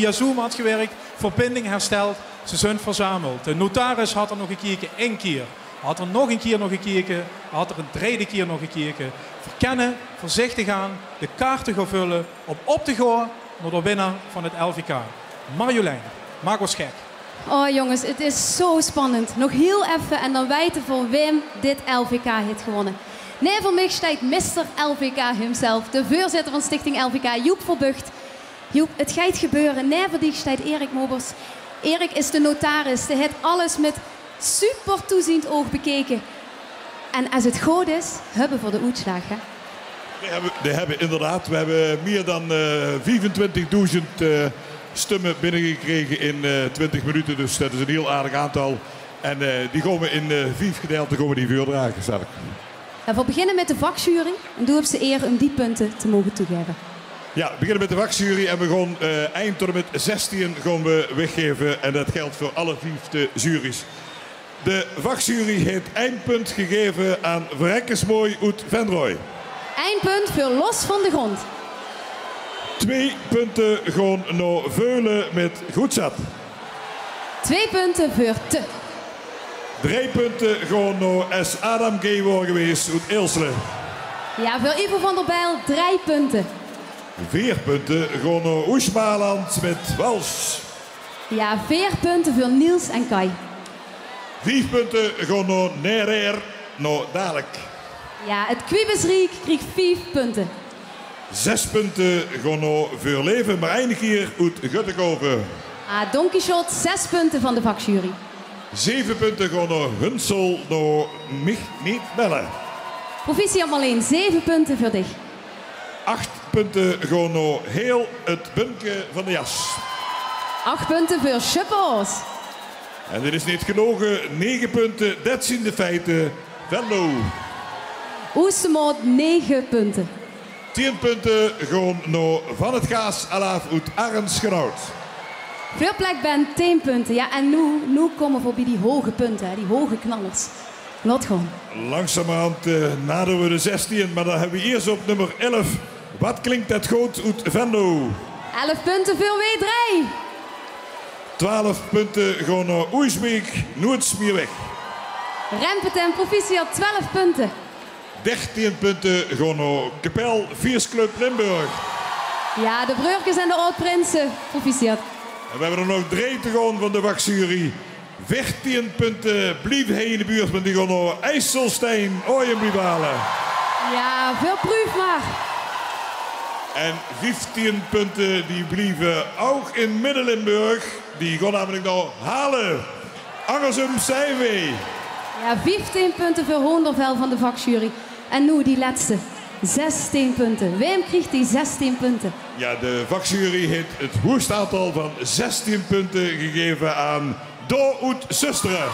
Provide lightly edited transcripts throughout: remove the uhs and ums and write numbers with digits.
Via Zoom had gewerkt, verbinding hersteld, ze zijn verzameld. De notaris had er nog gekeken, 1 keer. Had er nog een keer gekeken, had er een tweede keer nog gekeken. Verkennen, voorzichtig aan, de kaarten gaan vullen, om op te gaan naar de winnaar van het LVK. Marjolein, maak ons gek. Oh jongens, het is zo spannend. Nog heel even en dan weten voor wem dit LVK heeft gewonnen. Nee, voor mij staat Mr. LVK himself, de voorzitter van Stichting LVK, Joep Verbucht. Joep, het gaat gebeuren. Nee, voor die staat Erik Mobers. Erik is de notaris. Hij heeft alles met super toeziend oog bekeken. En als het goed is, hebben we voor de uitslag. Hè? We hebben inderdaad, we hebben meer dan 25.000 stemmen binnengekregen in 20 minuten. Dus dat is een heel aardig aantal. En die gaan we in 5 gedeelten voordragen. Sterk. En we beginnen met de vakjury. En doe op ze eer om die punten te mogen toegeven. Ja, we beginnen met de vakjury en we gaan eind tot en met 16 gaan we weggeven. En dat geldt voor alle 5 juries. De vakjury heeft eindpunt gegeven aan Verrekkensmooi uit Venrooy. Eindpunt voor Los van de Grond. 2 punten gaan naar Veulen met Goedzat. 2 punten voor Te. 3 punten gaan naar S. Adam G. worden geweest uit Eelselen. Ja, voor Ivo van der Bijl 3 punten. 4 punten gaan naar Oesmaland met Wals. Ja, 4 punten voor Niels en Kai. 5 punten gaan naar Nerer, naar Dadelijk. Ja, het Quibusriek kreeg 5 punten. 6 punten gaan naar Veurleven, maar eindelijk hier uit Guttekoven. Don Quixote 6 punten van de vakjury. 7 punten gaan naar Hunsel, naar Niet Bellen. Proficiat Marleen, 7 punten voor dich. 8 punten gaan naar heel het bunke van de jas. 8 punten voor Schuppers. En dit is niet gelogen, 9 punten, dat zijn de feiten. Venlo. Oestermoot 9 punten. 10 punten gaan naar Van het Gaas Alaaf uit Arnsgenhout. Veelplekband 10 punten. Ja, en nu komen we voorbij die hoge punten, hè, die hoge knallers. Laat gewoon. Langzamerhand naderen we de 16, maar dan hebben we eerst op nummer 11. Wat klinkt dat goed uit Venlo? 11 punten voor W3. 12 punten gaan naar Oeisbeek, Noordsmierweg. Rempetem Proficiat 12 punten. 13 punten gaan naar Kapel Viersclub Limburg. Ja, de Breurkes en de Oud-Prinsen. Proficiat. En we hebben er nog 3 te gaan van de vakjury. 14 punten blijven hij in de buurt, maar die gaan naar IJsselstein, Ooyen blijven halen. Ja, veel proef maar. En 15 punten die blijven ook in Midden-Limburg. Die gaan namelijk naar Halen. Angersum zijn we. Ja, 15 punten voor Hoondervel van de vakjury. En nu die laatste. 16 punten. Wim krijgt die 16 punten. Ja, de vakjury heeft het hoogste aantal van 16 punten gegeven aan Dood Zusteren.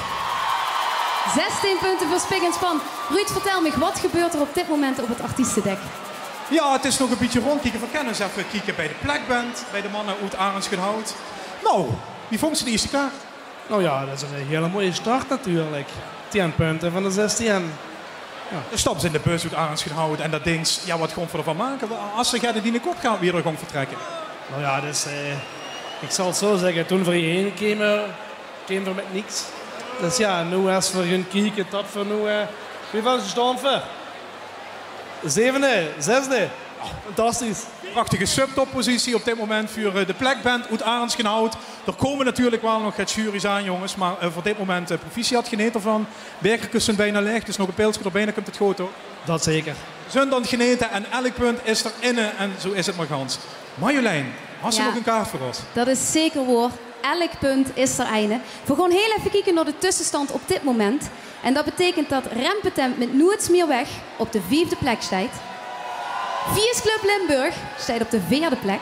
16 punten voor Spik en Span. Ruud, vertel me, wat gebeurt er op dit moment op het artiestendek? Ja, het is nog een beetje rondkijken. We kunnen eens even kijken bij de plekband, bij de mannen uit Arensgenhout. Nou, wie vond ze de eerste kaart? Nou ja, dat is een hele mooie start natuurlijk. 10 punten van de 16. Ja. Dan stappen ze in de bus uit Arensgenhout en dat ding, ja, wat gaan we ervan maken? Als ze gaan die in kop gaan, weer gaan vertrekken. Nou ja, dus ik zal het zo zeggen, toen voor je heen kwam er met niks. Dus ja, nu als we gaan kijken, tot voor nu, wie was het staan voor? 7e, 6e. Fantastisch. Prachtige subtoppositie op dit moment voor de plekband uit Arensgenhout. Er komen natuurlijk wel nog het jury's aan, jongens. Maar voor dit moment proficiat geniet ervan. Berkerkus zijn bijna leeg, dus nog een pilsje er bijna komt het goed hoor. Dat zeker. Zijn dan geneten en elk punt is er inne en zo is het maar gans. Marjolein, had je nog een kaart voor ons? Dat is zeker waar. Elk punt is er einde. We gaan heel even kijken naar de tussenstand op dit moment. En dat betekent dat Rempetem met Noordsmierweg op de 5e plek staat. Viersclub Limburg staat op de 4e plek.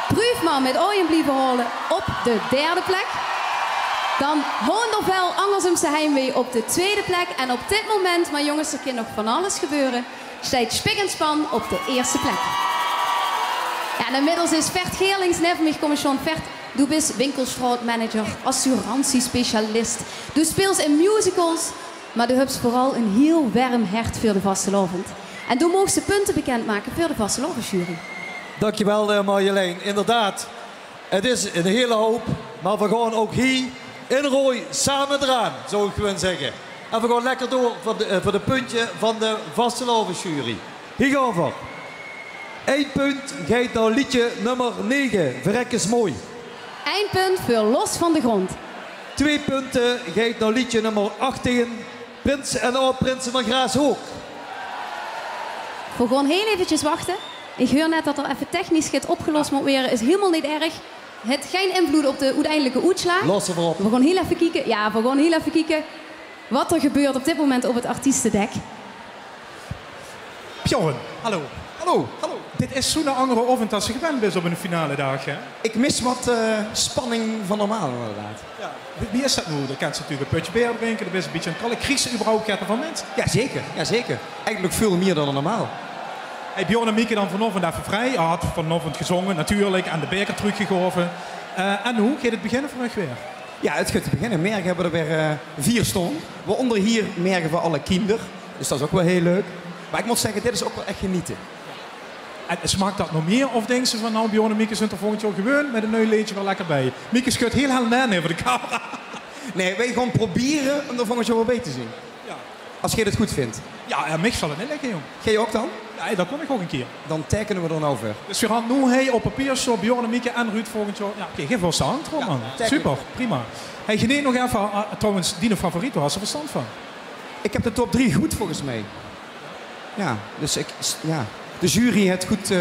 Proefman met Ooyen blijven halen op de 3e plek. Dan Hoondervel Angersumse Heimwee op de 2e plek. En op dit moment, maar jongens, er kan nog van alles gebeuren, staat Spik en Span op de 1e plek. Ja, en inmiddels is Vert Geerlings neben mij komen schon. Vert, du bist winkelstraatmanager, assurantiespecialist. Du speelt in musicals, maar du hebt vooral een heel warm hart voor de vastelavond. En du mocht ze punten bekendmaken voor de vastelavondjury. Dankjewel Marjolein. Inderdaad, Het is een hele hoop, maar we gaan ook hier in Rooi samen eraan, zou ik gewoon zeggen. En we gaan lekker door voor de puntje van de vastelavondjury. Hier gaan we. 1 punt gaat naar liedje nummer 9, Verrek is mooi. Eindpunt voor Los van de grond. 2 punten gaat naar liedje nummer 18, Prins en Oud-Prinsen van Graashoek. We gaan heel eventjes wachten. Ik hoor net dat er even technisch gaat opgelost moet worden. Is helemaal niet erg. Het geen invloed op de uiteindelijke uitslag. Lossen we op. We gaan heel even kijken. Ja, we gaan heel even kijken wat er gebeurt op dit moment op het artiestendek. Bjorn, hallo. Hallo. Hallo. Dit is zo'n andere oven als je gewend bent op een finale dag, hè? Ik mis wat spanning van normaal inderdaad. Ja. Wie is dat nu? Dan kan ze natuurlijk een putje beer drinken. Dat is een beetje een kalle crisis überhaupt gaat er van mensen. Ja, zeker. Eigenlijk veel meer dan normaal. Hey, Bjorn en Mieke dan vanochtend even vrij. Hij had vanochtend gezongen natuurlijk en de beker teruggegeven. En hoe gaat het beginnen voor weer? Ja, het gaat te beginnen. Morgen hebben we er weer 4 stonden. Waaronder hier morgen voor alle kinderen. Dus dat is ook wel heel leuk. Maar ik moet zeggen, dit is ook wel echt genieten. En smaakt dat nog meer? Of denken ze van nou, Bjorn en Mieke zijn er volgend jaar gewoon met een nieuw leedje wel lekker bij? Mieke schudt heel hel nee voor de camera. Nee, wij gaan proberen om er volgend jaar wel bij te zien. Ja. Als jij het goed vindt. Ja, en mij zal het niet lekker, jong. Ga je ook dan? Ja, dat kom ik ook een keer. Dan tekenen we er nou voor. Dus we gaan nu hey, op papier zo Bjorn en Mieke en Ruud volgend jaar. Ja, oké, geef wel stand, hoor, man. Super, prima. Hey, geniet nog even, trouwens, die favoriet, waar had ze verstand van? Ik heb de top 3 goed volgens mij. Ja, dus de jury heeft goed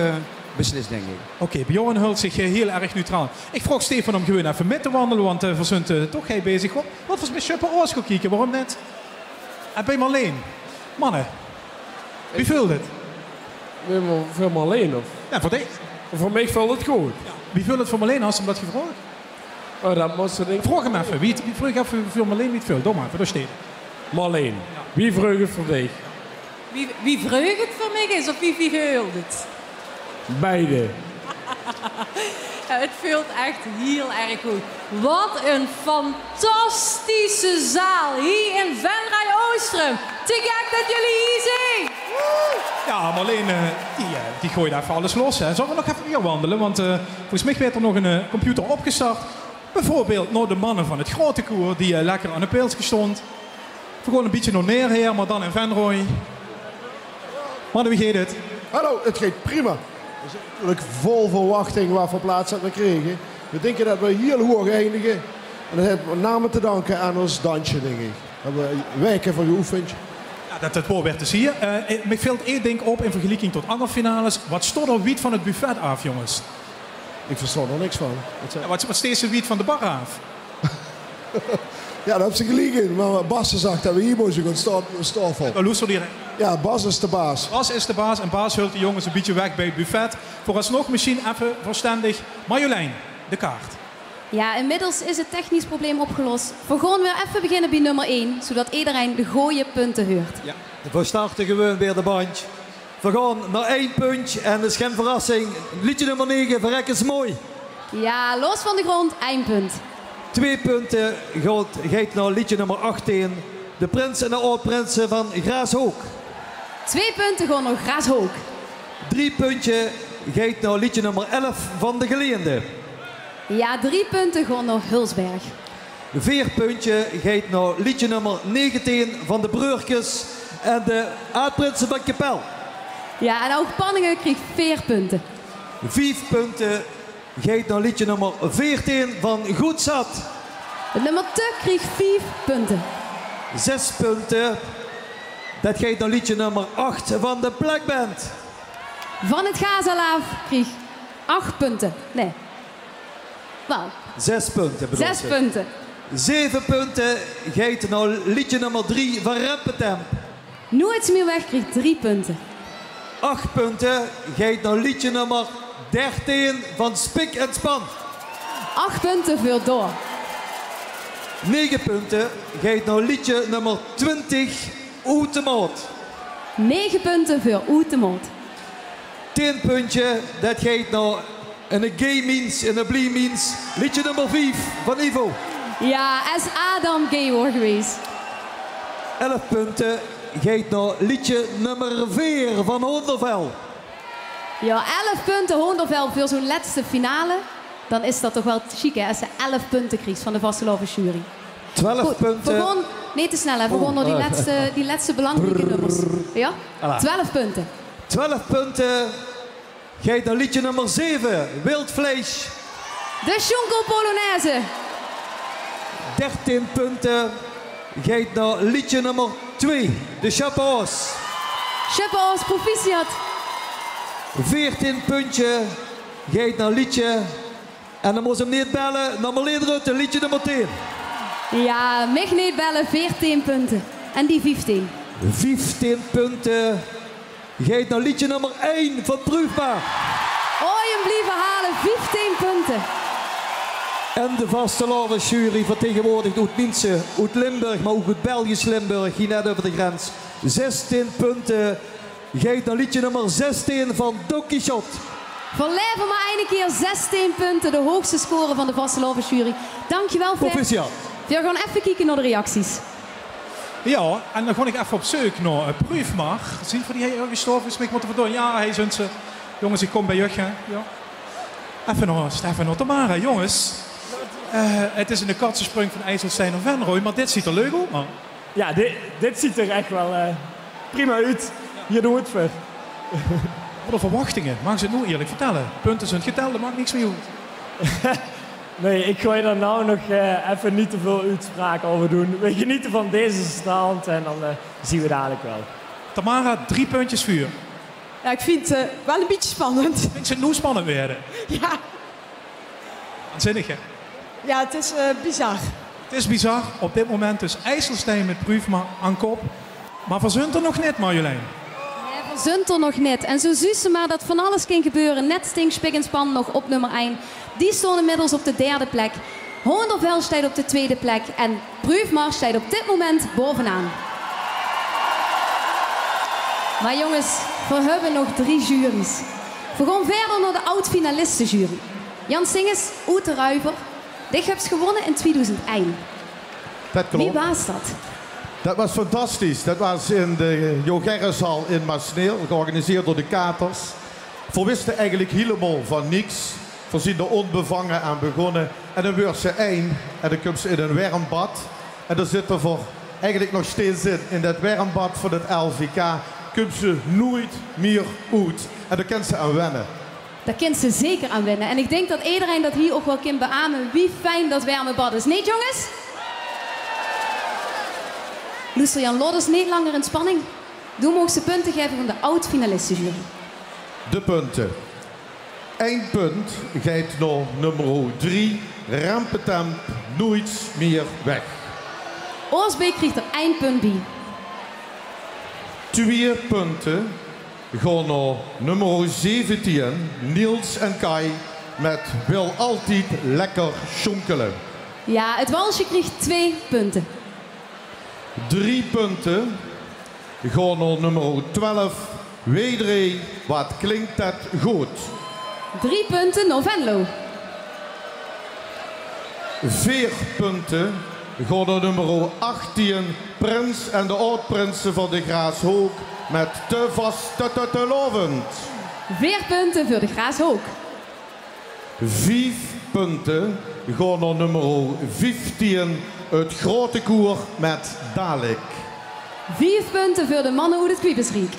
beslist, denk ik. Oké, Bjorn hult zich heel erg neutraal. Ik vroeg Stefan om gewoon even mee te wandelen, want we zijn toch hij bezig. Wat was met Schuppen Oors gaan kijken, waarom net? En bij Marleen. Mannen, wie vult het? Voor Marleen of? Ja, voor deze. Voor mij valt het goed. Wie vult het voor Marleen als hem dat gevraagd? Oh, dat moest ik. Vroeg hem even. Wie vroeg even voor Marleen wie het vult? Doe maar, voor de steden. Marleen. Wie vreugde het voor dich? Wie vreugd het voor mij is of wie veult het? Beide. Ja, het vult echt heel erg goed. Wat een fantastische zaal hier in Venray Oostrum. Te gek dat jullie hier zijn. Ja, Marleen die gooit even alles los. Hè. Zullen we nog even weer wandelen? Want volgens mij werd er nog een computer opgestart. Bijvoorbeeld naar de mannen van het grote koor die lekker aan de pilsje stond. We gaan een beetje nog neer hier, maar dan in Venray. Mannen, wie gaat het? Hallo, het gaat prima. We zijn natuurlijk vol verwachting wat voor plaats dat we kregen. We denken dat we heel hoog eindigen. En dat hebben we met name te danken aan ons dansje, denk ik. Daar hebben we weken van geoefend. Ja, dat woord werd te zien. Me valt één ding op in vergelijking tot andere finales. Wat stond er wiet van het buffet af, jongens? Ik verstond er niks van. Ja, wat steeds de wiet van de bar af? Ja, daar hebben ze gelijk in. Maar Bas zegt dat we hier moesten gaan stoffen. Ja, Bas is de baas. Bas is de baas en Bas hult de jongens een beetje weg bij het buffet. Vooralsnog misschien even verstandig. Marjolein, de kaart. Ja, inmiddels is het technisch probleem opgelost. We gaan weer even beginnen bij nummer 1, zodat iedereen de gooie punten hoort. Ja. We starten gewoon weer de bandje. We gaan naar 1 puntje en dat is geen verrassing. Liedje nummer 9, Verrek is mooi. Ja, Los van de grond, eindpunt. 2 punten gaat naar liedje nummer 18. De Prins en de Oud-Prinsen van Graashoek. 2 punten gaan naar Graashoek. 3 puntje gaat naar liedje nummer 11 van de Geleende. Ja, 3 punten gaan naar Hulsberg. 4 puntje gaat naar liedje nummer 19 van de Breurkes en de Oud-Prinsen van Kapel. Ja, en ook Panningen kreeg 4 punten. 5 punten gaat naar liedje nummer 14 van Goed Zat. Het nummer 2 kreeg 5 punten. 6 punten. Dat gaat naar liedje nummer 8 van de Black Band. Van het Gazalaaf kreeg 8 punten. Nee. Wel. 6 punten bedoel 6 ik. punten. 7 punten gaat naar liedje nummer 3 van Rempetemp. Nooit meer weg kreeg 3 punten. 8 punten gaat naar liedje nummer 13 van Spik en Span. 8 punten voor door. 9 punten gaat naar liedje nummer 20, Oetemoot. 9 punten voor Oetemoot. 10 puntje, dat gaat naar een gay means, een blee means, liedje nummer 5 van Ivo. Ja, is Adam gay hoor geweest. 11 punten gaat naar liedje nummer 4 van Hondervel. Ja, 11 punten Hondervel voor zo'n laatste finale. dan is dat toch wel chic, hè? Als ze 11 punten krijgt van de vastelovensjury. 12 Goed, punten. we gewoon, niet te snel, hè? We gewoon nog die laatste belangrijke nummers. Ja? 12 punten. 12 punten gaat naar liedje nummer 7, Wildvlees. De Schunkel Polonaise. 13 punten gaat naar liedje nummer 2, de Chapeaus. Chapeaus, proficiat. 14 puntje gaat naar liedje, en dan moest hem niet bellen, naar Marleen Rutte, liedje nummer 10. Ja, mij niet bellen, 14 punten. En die 15. 15 punten gaat naar liedje nummer 1 van Proefbaar. Oei, hem blijven halen, 15 punten. En de vastelovensjury vertegenwoordigd uit Niense, uit Limburg, maar ook uit Belgisch Limburg, hier net over de grens. 16 punten gaat naar liedje nummer 16 van Don Quixote. Van Leven maar één keer 16 punten, de hoogste score van de vastelovensjury. Dankjewel, Fer. Proficiat. We gaan even kijken naar de reacties. Ja, en dan ga ik even op zoek naar Proefmar. Zien voor die hij gestorven is, ik moet er vandoor. Ja, hij zegt ze. Jongens, ik kom bij jullie. Ja. Even naar Stefan Ottomara, jongens. Het is een katsensprong van IJsselstein en Venrooy, maar dit ziet er leuk uit, man. Ja, dit ziet er echt wel prima uit. Hier doen we het voor. Wat de verwachtingen? Mag ze het nu eerlijk vertellen? Punten zijn geteld, dat maakt niks meer uit. Nee, ik gooi daar nou nog even niet te veel uitspraken over doen. We genieten van deze stand en dan zien we dadelijk wel. Tamara, 3 puntjes vuur. Ja, ik vind het wel een beetje spannend. Ik vind het nu spannend werden. Ja. Waanzinnig, hè? Ja, het is bizar. Het is bizar. Op dit moment dus IJsselstein met Proefmar aan kop. Maar verzunt er nog net, Marjolein. Verzint er nog net. En zo zie ze maar dat van alles kan gebeuren. Net Stink, Spik en Span nog op nummer 1. Die stonden inmiddels op de 3e plek. Hoendervel staat op de 2e plek. En Proefmar staat op dit moment bovenaan. Maar jongens, we hebben nog 3 juries. We gaan verder naar de oud-finalistenjury. Jan Singes, uit de Ruiver. Dit heb je gewonnen in 2001. Dat klopt. Wie was dat? Dat was fantastisch. Dat was in de Jo Gerritshal in Maasneel, georganiseerd door de Katers. We wisten eigenlijk helemaal van niks. We zijn er onbevangen aan begonnen. En dan wordt ze 1 en dan komt ze in een warmbad. En dan zitten we eigenlijk nog steeds in dat warmbad van het LVK. Komt ze nooit meer uit. En daar kan ze aan wennen. Daar kent ze zeker aan wennen. En ik denk dat iedereen dat hier ook wel kan beamen. Wie fijn dat warme bad is. Nee, jongens? Luister Jan Lod is niet langer in spanning. Doe mogen ze punten geven van de oud-finalistenjury. De punten. 1 punt gaat naar nummer 3. Rampetemp, nooit meer weg. Oorsbeek krijgt er 1 punt bij. 2 punten gaan naar nummer 17. Niels en Kai met Wil altijd lekker schonkelen. Ja, het walsje krijgt 2 punten. 3 punten gaan naar nummer 12. Wedree, wat klinkt dat goed. 3 punten naar Venlo. 4 punten gaan naar nummer 18. Prins en de oud-prinsen van de Graashoek met te vast te lovend. 4 punten voor de Graashoek. 5 punten gaan naar nummer 15. Het grote koer met Dalek. 4 punten voor de mannen uit het Kwiebesriek.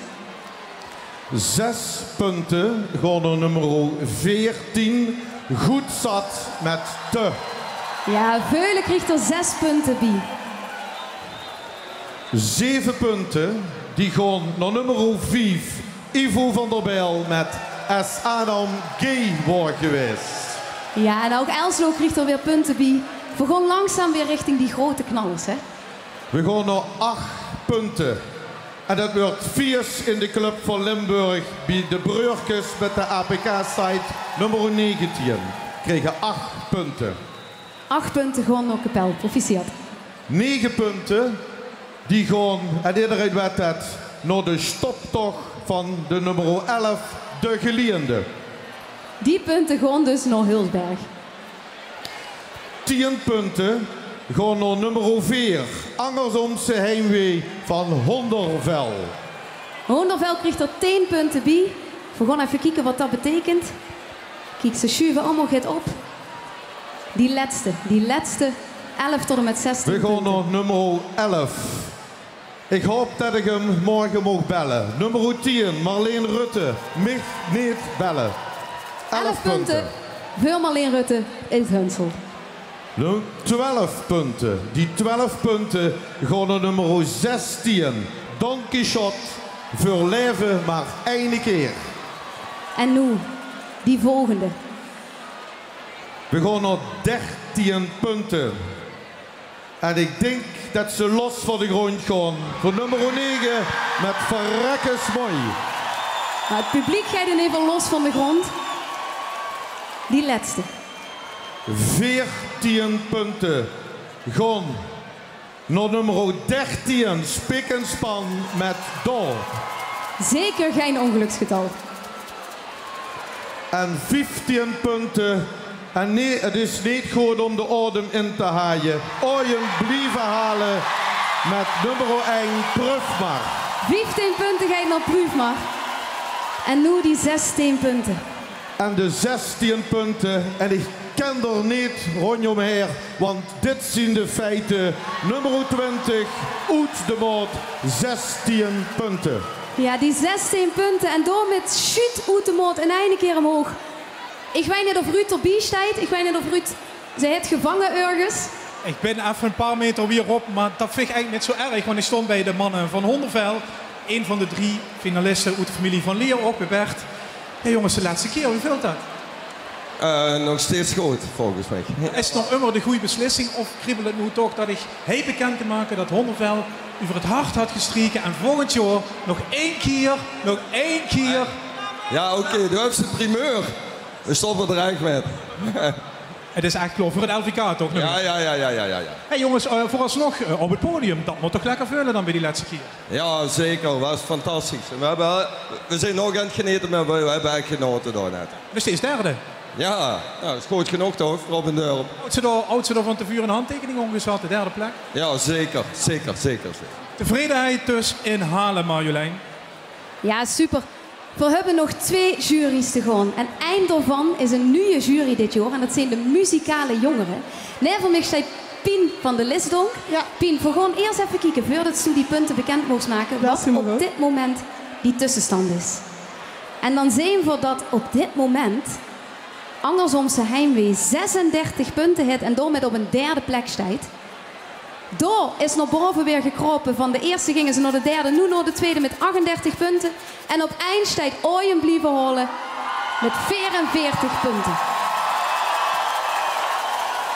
6 punten gaan naar nummer 14. Goed zat met te. Ja, Veulen krijgt er 6 punten bij. 7 punten die gaan naar nummer 5. Ivo van der Bijl met S. Adam gay wordt geweest. Ja, en ook Elslo krijgt er weer punten bij. We gaan langzaam weer richting die grote knallers, hè? We gaan naar 8 punten. En dat wordt viers in de Club van Limburg bij de Breurkes met de APK-site nummer 19. Kregen 8 punten. 8 punten gewoon naar Kapel, proficiat. 9 punten die gaan, en iedereen weet het, naar de stoptocht van de nummer 11, de Geliende. Die punten gaan dus naar Hulsberg. 10 punten gaan naar nummer 4, Angersomse heimwee van Hondervel. Hondervel krijgt er 10 punten bij. We gaan even kijken wat dat betekent. Kijk, ze schuiven allemaal goed op. Die laatste 11 tot en met 16 We gaan punten. naar nummer 11. Ik hoop dat ik hem morgen mag bellen. Nummer 10, Marleen Rutte. Mich niet bellen. 11 punten voor Marleen Rutte in het Hunsel. 12 punten. Die 12 punten gaan naar nummer 16. Don Quixote. Voor leven maar één keer. En nu, die volgende. We gaan naar 13 punten. En ik denk dat ze los voor de grond gaan. Voor nummer 9 met verrekkers mooi. Maar het publiek gaat in even los van de grond. Die laatste. 14 punten. Gaan naar nummer 13. Spik en span met Door. Zeker geen ongeluksgetal. En 15 punten. En nee, het is niet goed om de adem in te haaien. Ooien blijven halen met nummer 1, Prufmar. 15 punten gaat naar Prufmar. En nu die 16 punten. En de 16 punten. En ik ken er niet rondomheen, want dit zijn de feiten. Nummer 20, uit de maat, 16 punten. Ja, die 16 punten. En door met shoot uit de moot en einde keer omhoog. Ik weet niet of Ruud erbij staat. Ik weet niet of Ruud ze heeft gevangen ergens. Ik ben even een paar meter weer op, maar dat vind ik eigenlijk niet zo erg. Want ik stond bij de mannen van Hondervel. Een van de 3 finalisten uit de familie van Leer, ook bij Bert. Ja jongens, de laatste keer, hoe voelt dat? Nog steeds goed, volgens mij. Is het nog immer de goede beslissing of kriebelt het nu toch dat ik heel bekend te maken dat Hondervel over het hart had gestreken en volgend jaar nog één keer. Ja, oké, de hoogste primeur. We stoppen er eigenlijk met. Het is echt klopt voor het LVK toch? Ja. Hey jongens, vooralsnog op het podium, dat moet toch lekker vullen dan bij die laatste keer? Ja, zeker. Dat was fantastisch. We zijn nog aan het genieten, maar we hebben echt genoten daar net. Dus steeds derde. Ja, dat is goed genoeg toch, voor op een deur. Oud ze er van tevoren een handtekening omgezet, de derde plek? Ja, zeker. Tevredenheid dus in Halen, Marjolein. Ja, super. We hebben nog 2 juries te gaan. En eind daarvan is een nieuwe jury dit jaar. En dat zijn de muzikale jongeren. Neven mij staat Pien van de Lisdonk. Ja. Pien, we gaan eerst even kijken voordat ze die punten bekend moest maken. Wat op dit moment die tussenstand is. En dan zien we dat op dit moment Angersomse Heimwee 36 punten heeft en door met op een derde plek staat. Door is naar boven weer gekropen. Van de eerste gingen ze naar de derde, nu naar de tweede met 38 punten. En op eind staat Ooyen blijven halen met 44 punten.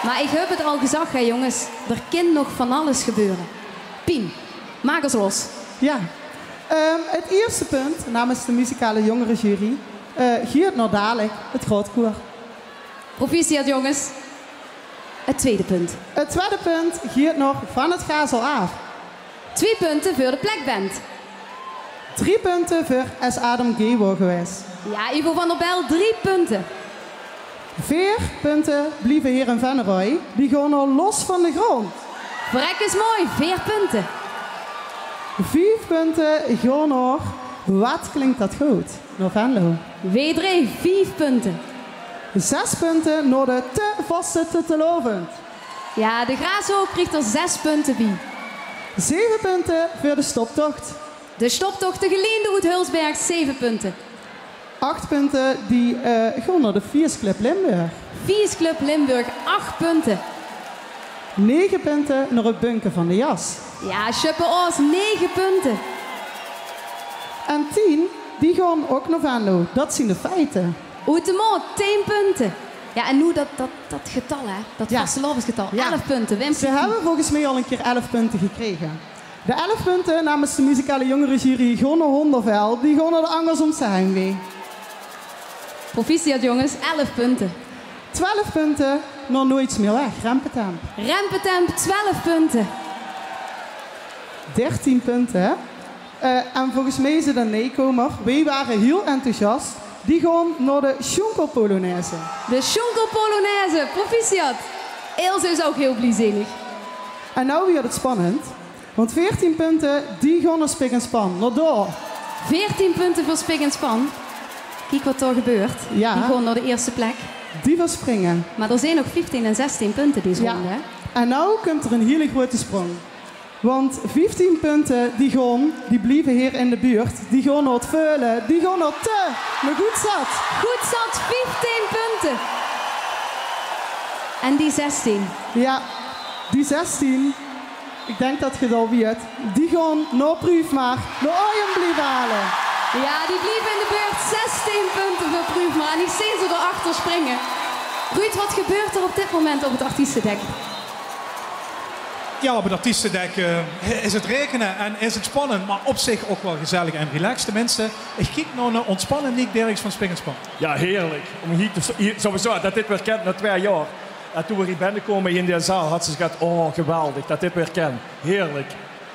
Maar ik heb het al gezegd, hè, jongens. Er kan nog van alles gebeuren. Pien, maak eens los. Ja. Het eerste punt namens de muzikale jongerenjury gaat naar dadelijk het grootkoor. Proficiat, jongens. Het tweede punt. Het tweede punt gaat nog van het Gazel af. 2 punten voor de plekband. 3 punten voor S. Adam Gewo geweest. Ja, Ivo van der Bijl, 3 punten. 4 punten blijven hier in Venneroy. Die gaan nog los van de grond. Vrek is mooi, 4 punten. 5 punten gaan nog. Wat klinkt dat goed? Naar Venlo. W3, 5 punten. 6 punten naar de te vaste Tuttelovend. Ja, de Graashoop krijgt er 6 punten bij. 7 punten voor de stoptocht. De stoptocht de geleende uit Hulsberg, 7 punten. 8 punten die gaan naar de Viesclub Limburg. Viesclub Limburg, 8 punten. 9 punten naar het bunker van de jas. Ja, Schuppe Oos, 9 punten. En 10, die gaan ook naar Venlo. Dat zijn de feiten. Uit de Moot, 10 punten. Ja, en nu dat getal, hè? Dat vastelovensgetal, 11 punten. Wim, ze hebben volgens mij al een keer 11 punten gekregen. De 11 punten namens de muzikale jongerenjury gaan naar Hondervel. Die gaan naar de Angersomse Heimwee. Proficiat, jongens, 11 punten. 12 punten naar Nooit meer weg, Rempetemp. Rempetemp, 12 punten. 13 punten, hè? En volgens mij is het een nieuwkomer. Wij waren heel enthousiast. Die gaan naar de Schunkel Polonaise. De Schunkel Polonaise, proficiat. Ilse is ook heel blijzinnig. En nou wordt het spannend. Want 14 punten, die gaan naar Spik en Span. Naar door. 14 punten voor Spik en Span. Kijk wat er gebeurt. Ja. Die gaan naar de eerste plek. die van springen. Maar er zijn nog 15 en 16 punten deze Ja. ronde, hè? En nu komt er een hele grote sprong. Want 15 punten, die blijven hier in de buurt. Die gaan naar het veulen, die gaan naar maar goed zat. Goed zat, 15 punten. En die 16? Ja, die 16, ik denk dat je dat weet, die gaan naar Pruufmaar, naar Arjen blijven halen. Ja, die blijven in de beurt. 16 punten voor Pruufmaar. En ik zie ze erachter springen. Ruud, wat gebeurt er op dit moment op het artiestendek? Ja, op het artiestendek is het rekenen en is het spannend, maar op zich ook wel gezellig en relaxed. Tenminste, ik kijk naar een ontspannen Nick Derks van Spik en Span. Ja, heerlijk. Om hier sowieso, dat dit weer kent na 2 jaar. En toen we hier binnenkomen in de zaal, had ze gezegd, oh geweldig, dat dit weer ken. Heerlijk.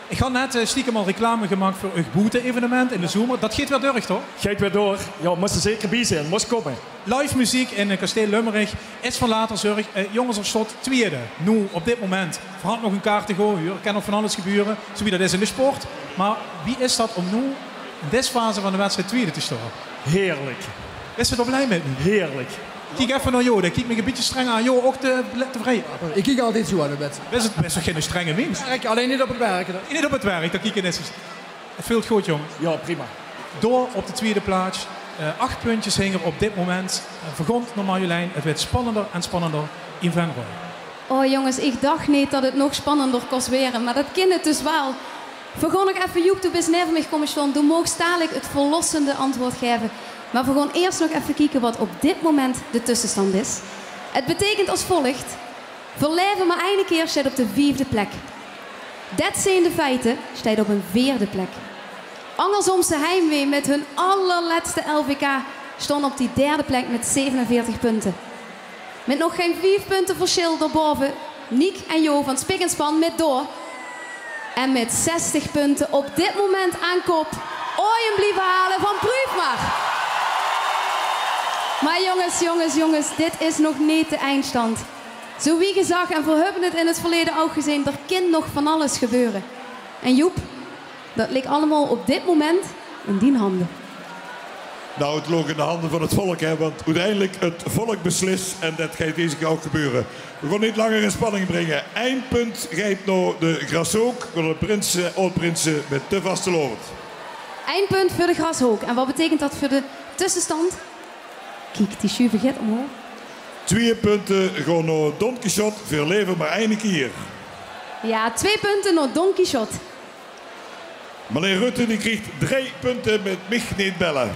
Ik had net stiekem al reclame gemaakt voor het Boete-evenement in de zomer. Dat gaat weer door, toch? Gaat weer door. Ja, moest er zeker bij zijn, moest komen. Live muziek in Kasteel Lummerig is van later zorg. Jongens, er staat tweede. Nu, op dit moment. Verhand nog een kaart te gooien. Er kan nog van alles gebeuren. Zo wie dat is in de sport. Maar wie is dat om nu in deze fase van de wedstrijd tweede te staan? Heerlijk. Is het er blij mee? Heerlijk. Kijk even naar Jo, dan kijk me een beetje streng aan. Jo, ook tevreden. Ik kijk altijd zo aan de wedstrijd. Best wel geen strenge mens. Alleen niet op het werk. Niet op het werk, dat kijk je net. Het voelt goed, jongen. Ja, prima. Door op de tweede plaats. 8 puntjes hingen op dit moment. Vergond naar Marjolein. Het werd spannender en spannender in Venray. Oh jongens, ik dacht niet dat het nog spannender kost weer. Maar dat kind het dus wel. We gaan nog even Joep, toen bist neven mij komen staan. Toen mocht dadelijk het verlossende antwoord geven. Maar we gaan eerst nog even kijken wat op dit moment de tussenstand is. Het betekent als volgt. Verleven maar één keer staat op de 4e plek. Dat zijn de feiten, staat op een 4e plek. Andersomse Heimwee met hun allerlaatste LVK stond op die 3e plek met 47 punten. Met nog geen 5 punten verschil daarboven Niek en Jo van Spik en Span met door. En met 60 punten op dit moment aan kop Arjen blijven halen van Pruufmaar. Maar jongens, dit is nog niet de eindstand. Zo wie gezag en we hebben het in het verleden ook gezien, er kan nog van alles gebeuren. En Joep, dat ligt allemaal op dit moment in die handen. Nou, het lag in de handen van het volk, hè, want uiteindelijk het volk beslist en dat gaat deze keer ook gebeuren. We gaan niet langer in spanning brengen. Eindpunt gaat naar de Grashoek, voor de prinsen, oud-prinsen met te vastelovend. Eindpunt voor de Grashoek. En wat betekent dat voor de tussenstand? Kijk, die schuiven gaat omhoog. 2 punten gaan naar Don Quixote, voor leven maar 1 keer. Ja, 2 punten naar Don Quixote. Meneer Rutte die krijgt 3 punten met mich niet bellen.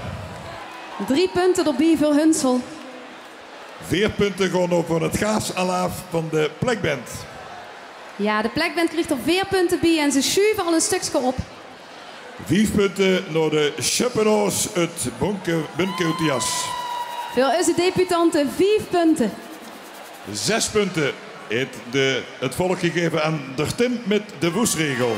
3 punten erbij voor Hunsel. 4 punten gaan op van het gaasalaaf van de plekband. Ja, de plekband krijgt er 4 punten bij en ze schuiven al een stukje op. 5 punten naar de Schuppenaars uit Bunkeutias. Voor onze debutanten 5 punten. 6 punten heeft het volk gegeven aan de Tim met de woestregel.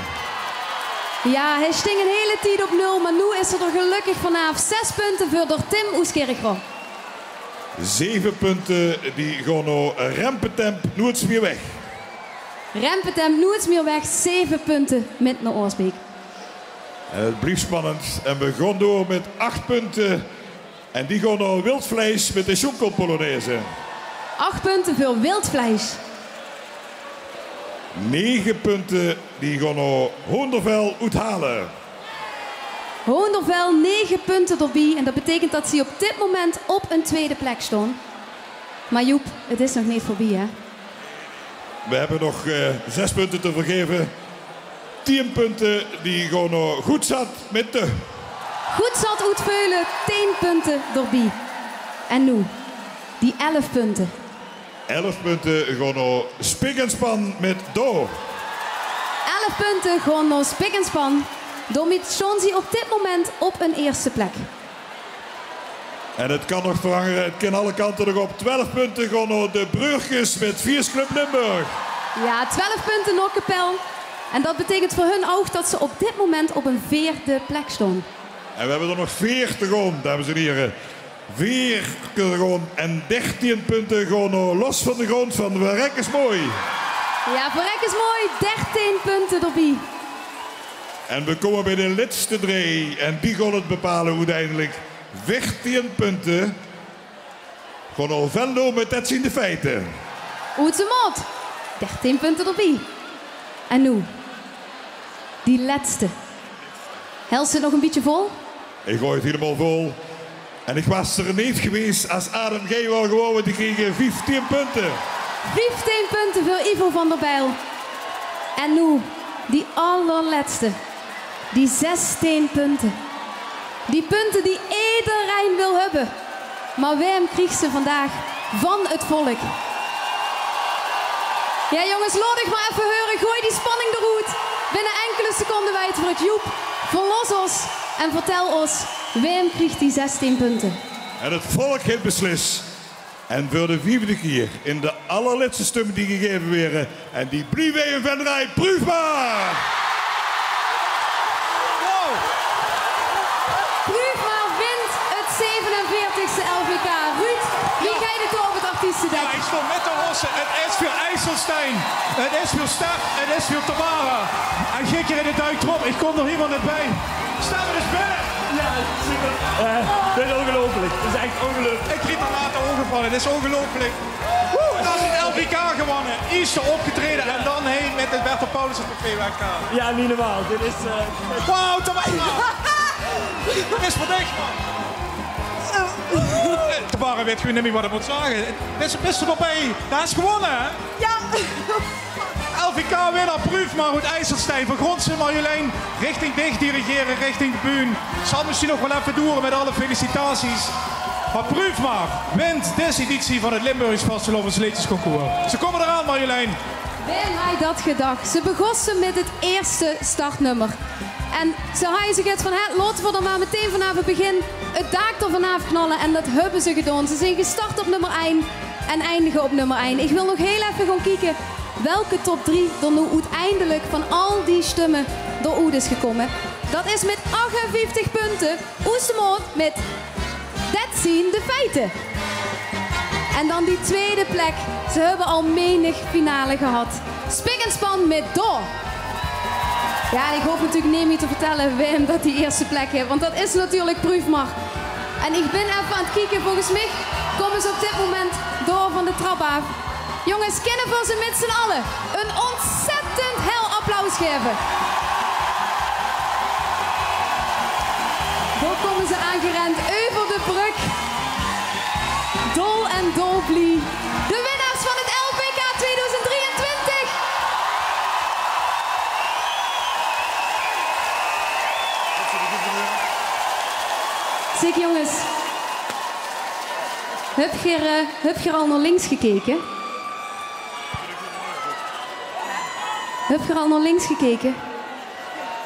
Ja, hij sting een hele tijd op 0, maar nu is er gelukkig vanaf 6 punten voor de Tim Oeskerkwa. 7 punten die gaan naar Rempetemp, nooit meer weg. Rempetemp, nooit meer weg, 7 punten met naar Oorsbeek. Het blijft spannend en we gaan door met 8 punten. En die gaan naar wildvlees met de Schonkel-Polonaise. 8 punten voor wildvlees. 9 punten die gaan naar Hoendervel uithalen. Hoendervel 9 punten erbij. En dat betekent dat ze op dit moment op een 2e plek staan. Maar Joep, het is nog niet voorbij, hè? We hebben nog 6 punten te vergeven. 10 punten die gaan naar Goedzat met de... Goedzat uitveulen, 10 punten erbij. En nu, die 11 punten. 11 punten gaan naar Spik en Span met Do. 11 punten gewoon naar Spik en Span. Daarmee staan ze op dit moment op een 1e plek. En het kan nog veranderen, het kan alle kanten nog op. 12 punten gaan naar de Breurtjes met Viersclub Limburg. Ja, 12 punten naar Kapel. En dat betekent voor hun ook dat ze op dit moment op een 4e plek staan. En we hebben er nog 4 te gaan, dames en heren. 4 te gaan en 13 punten gaan naar Los van de Grond van Verrek is mooi. Ja, Verrek is mooi. 13 punten erbij. En we komen bij de laatste 3 en die gaan het bepalen uiteindelijk. 14 punten Gewoon Venlo met dat zien de feiten. Oetsemot. 13 punten erbij. En nu. Die laatste. Helst het nog een beetje vol? Ik gooi het helemaal vol. En ik was er niet geweest als Adam G. wel gewoon, want die kregen 15 punten. 15 punten voor Ivo van der Bijl. En nu, die allerlaatste. Die 16 punten. Die punten die iedereen wil hebben. Maar wem krijgt ze vandaag van het volk? Ja jongens, laat ik maar even horen. Gooi die spanning eruit. Binnen enkele seconden wijd voor het Joep. Verlos ons en vertel ons, wem krijgt die 16 punten? En het volk heeft beslist. En voor de 4e keer in de allerlaatste stem die gegeven werden. En die blijven in Venray proefbaar. Wow. Proefbaar wint het 47e LVK. Ruud, wie ga je dit over het artiestendek? Ja, ik stond met de rossen. Het is voor IJsselstein. Het is voor Stef. Het is voor Tamara. En Gikker in de duiktrop. Ik kom er helemaal niet bij. Staan we dus binnen? Ja, super. Dit is ongelooflijk. Het is echt ongelooflijk. Ik liet me laten ongevallen. Het is ongelooflijk. En dan is het LVK gewonnen. Eerste opgetreden en dan heen met het Bertel Paulussen trofee weggaan. Ja, niet normaal. Dit is... Wauw, Tamara! Dat is voor dich, man. Tamara weet gewoon niet meer wat ik moet zeggen. Best er nog bij. Dat is gewonnen, hè? Ja. LVK-winnaar Proefmaar uit IJsselstein. Van Grondse Marjolein richting dicht dirigeren, richting de buun. Zal misschien nog wel even doen met alle felicitaties. Maar Proefmaar wint deze editie van het Limburgs Vastelovens Liedjesconcours. Ze komen eraan, Marjolein. Wem had dat gedacht? Ze begonnen met het eerste startnummer. En ze hadden zich het van, laten we er maar meteen vanavond beginnen. Het daak er vanavond knallen en dat hebben ze gedaan. Ze zijn gestart op nummer 1 en eindigen op nummer 1. Ik wil nog heel even gaan kijken welke top 3 er nu uiteindelijk van al die stemmen door Oed is gekomen. Dat is met 58 punten. Oestermoot met 13 de feiten. En dan die tweede plek. Ze hebben al menig finale gehad. Spik en span met Door. Ja, ik hoop natuurlijk niet meer te vertellen wem dat die eerste plek heeft. Want dat is natuurlijk Proefmaar. En ik ben even aan het kijken. Volgens mij komen ze op dit moment door van de trap af. Jongens, kennen voor ze met z'n allen een ontzettend hel applaus geven. Daar komen ze aangerend over de brug. Dol en dolblij. De winnaars van het LVK 2023. Zeg jongens, heb je er al naar links gekeken? Heb je er al naar links gekeken?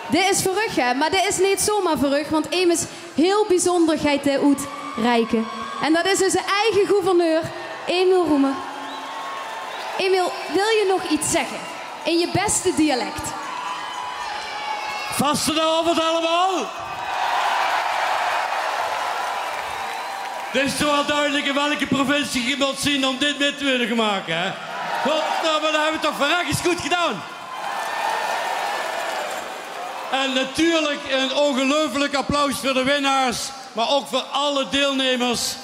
Dit is verrug, hè? Maar dit is niet zomaar verrug, want Eem is heel bijzonder gaat hij uitreiken. En dat is dus zijn eigen gouverneur, Emiel Roemer. Emiel, wil je nog iets zeggen? In je beste dialect. Vastenavond allemaal! Het is toch wel duidelijk in welke provincie je moet zien om dit mee te willen maken, hè? God, nou, maar dat hebben we toch verrekkers goed gedaan. En natuurlijk een ongelooflijk applaus voor de winnaars, maar ook voor alle deelnemers.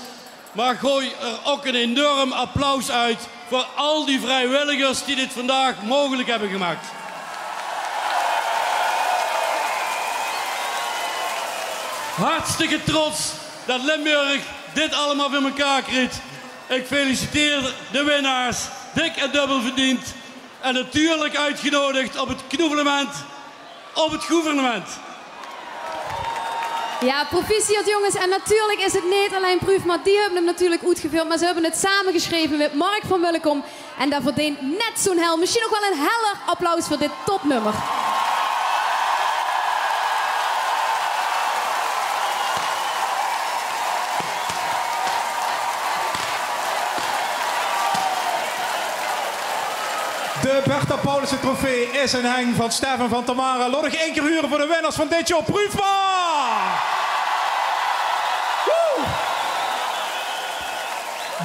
Maar gooi er ook een enorm applaus uit voor al die vrijwilligers die dit vandaag mogelijk hebben gemaakt. Hartstikke trots dat Limburg dit allemaal voor elkaar kreeg. Ik feliciteer de winnaars, dik en dubbel verdiend. En natuurlijk uitgenodigd op het knoevelement, op het gouvernement. Ja, proficiat jongens. En natuurlijk is het niet alleen Proefmaar, die hebben hem natuurlijk uitgevuld. Maar ze hebben het samengeschreven met Mark van Mullekom. En dat verdient net zo'n hel. Misschien nog wel een heller applaus voor dit topnummer. De Bertha Paulussen trofee is een hang van Stefan van Tamara. Laat nog 1 keer huren voor de winnaars van dit jaar. Proefmaar!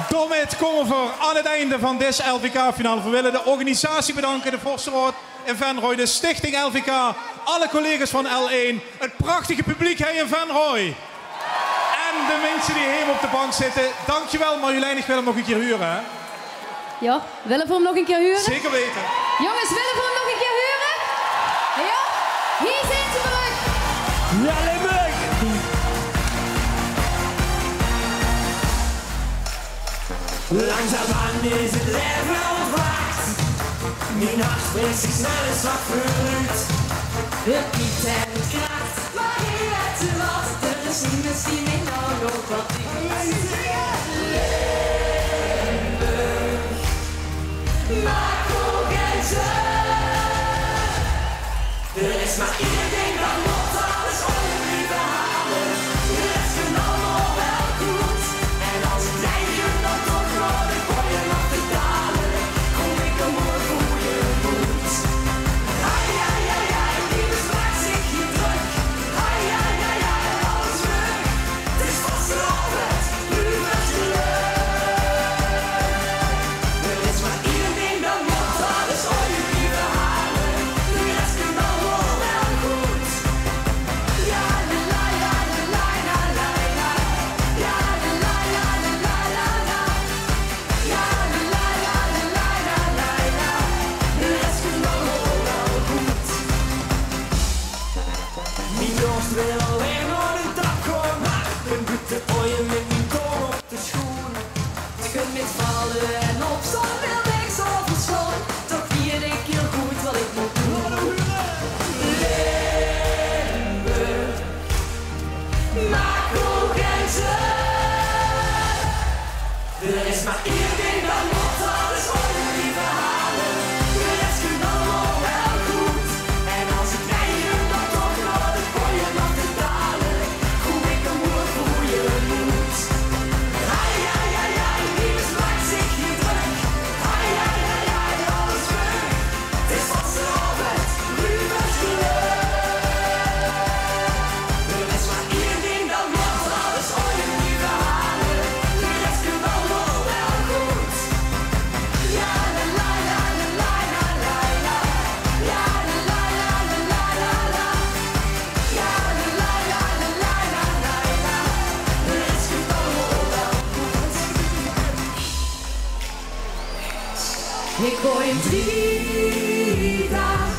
Daarmee komen we aan het einde van deze LVK-finale. We willen de organisatie bedanken, de Forsterwoord in Venray, de Stichting LVK, alle collega's van L1, het prachtige publiek hier in Venray. En de mensen die helemaal op de bank zitten, dankjewel Marjolein, ik wil hem nog een keer huren, hè? Ja, willen we hem nog een keer huren? Zeker weten. Jongens, willen we hem nog een keer huren? Ja? Hier zijn ze terug. Ja, Limburg! Langzaamaan is het leven ontwaakt. Mijn hart brengt zich snel en zwak vooruit. Het piept en het kraakt, maar heel het te wat. Er is niemand die mij nou nog wat ik Limburg, maak ook en ze. Er is maar één ding dat moet alles ooit blijven halen. De rest kan allemaal wel goed. En als ik neig dan toch nog de gooien af te dalen. Kom ik een mooi voor je moed. Ai, ai, ai, ai, lieve maakt zich je druk. Ai, ai, ai, ai, alles terug. Het is vast Robert, nu met geluk. Er is maar één ding dat moet alles ooit blijven halen. De rest kan allemaal wel goed. Ja, la la la la la la la. Ja, la la la la la la. Ja, la la la la la la la. De rest kan allemaal wel goed. Mijn dorst wil weer naar de trap komen. Een witte ooien met mijn kool op de schoen. Het kunt met vallen en opstaan wil ik zo verschoon. Toch weet ik heel goed wat ik moet doen. Limburg, maak ook en ze. Er is maar één ding dat moet alles ooit blijven halen. De rest kan allemaal wel goed. En als ik neig dan toch nog de gooien af te dalen. Kom ik een moer voor je moed. Ai, ai, ai, ai, liefde maakt zich je druk. Ai, ai, ai, ai, alles terug. Het is vast Robert, nu met geluk. Er is maar één ding dat moet alles ooit blijven halen. De rest kan allemaal wel goed. Ja, la la la la la la la. Ja, la la la la la la. Ja, la la la la la la la. De rest kan allemaal wel goed. Ik gooi hem 3 dagen,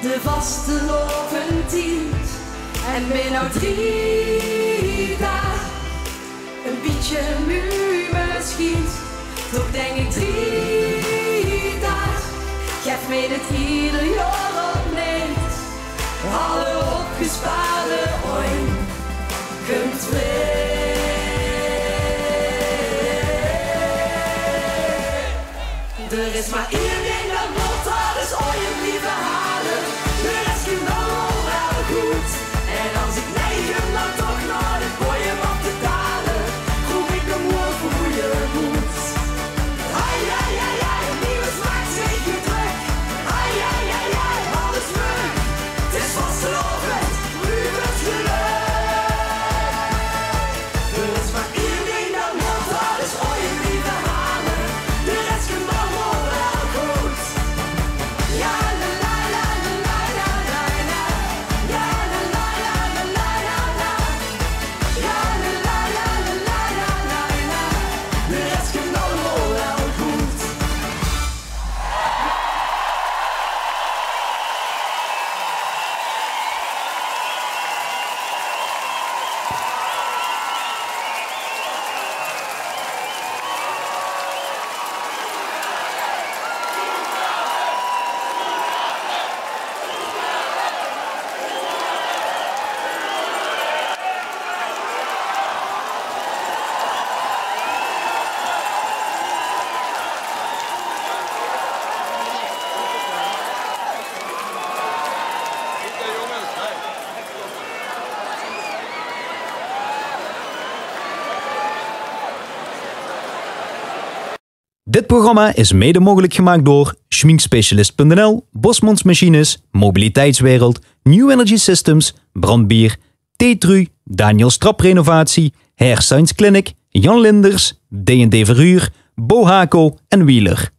de vaste loven 10. En ben nou 3 dagen, een beetje muur misschien. Toch denk ik 3 dagen, geef mij dit ieder jaar opneemt. Alle opgespaarde ooit kunt weer. Er is maar één ding dat moet alles ooit blijven halen. De rest kan allemaal wel goed. En als ik neig dan toch naar de gooien af te dalen. Kom ik een moer voor je moed. Ai, ai, ai, ai, liefde maakt zich je druk. Ai, ai, ai, ai, alles terug. Het is vast Robert, nu met geluk. Er is maar één ding dat moet alles ooit blijven halen. De rest kan allemaal wel goed. Ja, la la la la la la la. Ja, la la la la la la. Ja, la la la la la la la. De rest kan allemaal wel goed. Dit programma is mede mogelijk gemaakt door Schminkspecialist.nl, Bosmans Machines, Mobiliteitswereld, New Energy Systems, Brandbier, T-Tru, Daniels Traprenovatie, Hair Science Clinic, Jan Linders, D&D Verhuur, Bohaco en Wheeler.